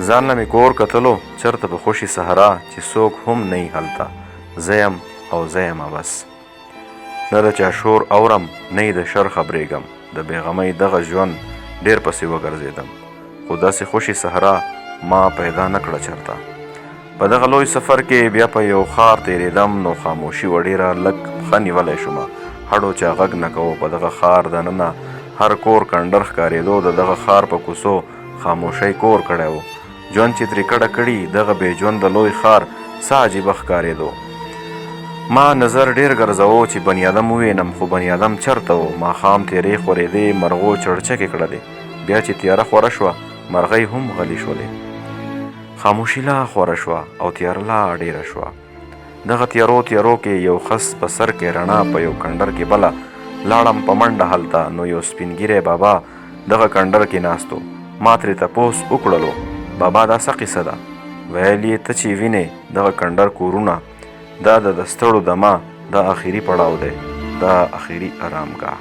ځان له مې کور کتلو چرته په خوشي صحرا چې څوک هم نه یي هلته زه یم او زه یمه بس نه د چا شور اورم نه یې د شر خبرېږم د بېغمۍ دغه ژوند ډېر پسې وګرځېدم خو داسې خوشي صحرا ما پیدا نه کړه چرته په دغه لوی سفر کې بیا په یو ښار تېرېدم نو خاموشي و ډېره لږ پښه نیولی شومه هډو چا غږ نه کوو په دغه ښار دننه هر کور کنډر ښکارېدو د دغه ښار په کوڅو خاموشۍ کور کړی و ژوند چې ترې کډه کړي دغه بې ژونده لوی ښار څه عجیبه ښکارېدو ما نظر ډېر ګرځوو چې بني ادم ووینم خو بني ادم چرته و ماښام تېرې خورېدې مرغو چړچکې کړلې بیا چې تیاره خوره شوه مرغۍ هم غلي شولې خاموشي لا خوره شوه او تیاره لا ډېره شوه دغه تیارو کې یو خس په سر کې رڼا په یو کنډر کې بله لاړم په منډه هلته نو یو سپین ږیری بابا دغه کنډر کې ناست و ما ترې تپوس وکړلو بابا دا څه قصه ده ویل یې ته چې وینې دغه کنډر کورونه دا د ستړو دمه دا آخري پړاو دی دا آخري ارامګاه